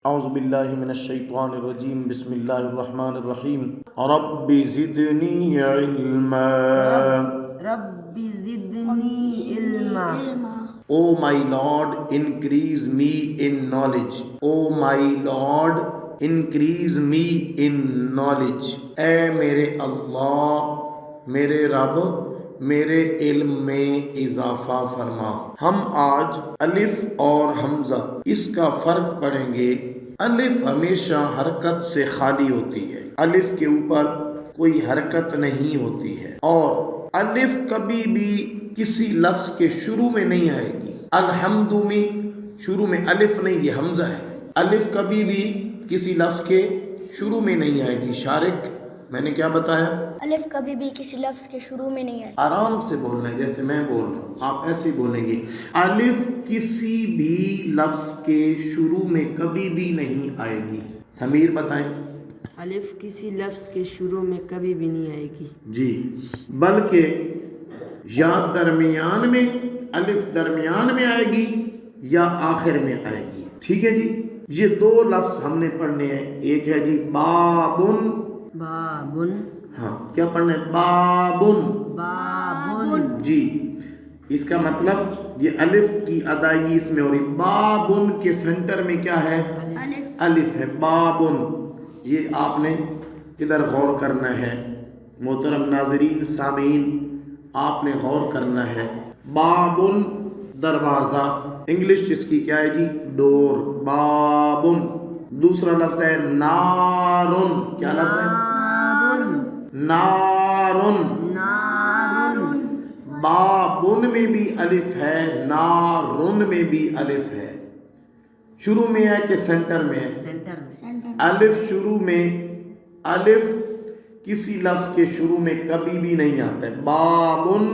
اعوذ باللہ من الشیطان الرجیم بسم اللہ الرحمن الرحیم رب زدنی علما رب زدنی علما O my Lord, increase me in knowledge. O my Lord, increase me in knowledge. اے میرے اللہ، میرے رب، میرے علم میں اضافہ فرما۔ ہم آج الف اور حمزہ اس کا فرق پڑھیں گے۔ الف ہمیشہ حرکت سے خالی ہوتی ہے، الف کے اوپر کوئی حرکت نہیں ہوتی ہے، اور الف کبھی بھی کسی لفظ کے شروع میں نہیں آئے گی۔ الحمد میں شروع میں الف نہیں، یہ حمزہ ہے۔ الف کبھی بھی کسی لفظ کے شروع میں نہیں آئے گی۔ شارق، میں نے کیا بتایا؟ الف کبھی بھی کسی لفظ کے شروع میں نہیں آئے۔ آرام سے بولنا ہے، جیسے میں بول رہا ہوں آپ ایسے ہی بولیں گے۔ الف کسی بھی لفظ کے شروع میں کبھی بھی نہیں آئے گی۔ سمیر بتائیں۔ الف کسی لفظ کے شروع میں کبھی بھی نہیں آئے گی جی، بلکہ یا درمیان میں، الف درمیان میں آئے گی یا آخر میں آئے گی۔ ٹھیک ہے جی، یہ دو لفظ ہم نے پڑھنے ہیں۔ ایک ہے جی بابن، بابن، ہاں کیا پڑھنا ہے؟ بابن، بابن، جی، اس کا مطلب یہ الف کی ادائیگی اس میں ہو رہی۔ بابن کے سنٹر میں کیا ہے؟ الف ہے۔ بابن، یہ آپ نے ادھر غور کرنا ہے محترم ناظرین سامعین، آپ نے غور کرنا ہے۔ بابن دروازہ، انگلش اس کی کیا ہے جی؟ ڈور۔ بابن۔ دوسرا لفظ ہے نارن، کیا لفظ ہے؟ نارن۔ نارن، بابن میں بھی الف ہے، نارن میں بھی الف ہے۔ شروع میں ہے کہ سینٹر میں ہے؟ سینٹر میں۔ الف شروع میں، الف کسی لفظ کے شروع میں کبھی بھی نہیں آتا ہے۔ بابن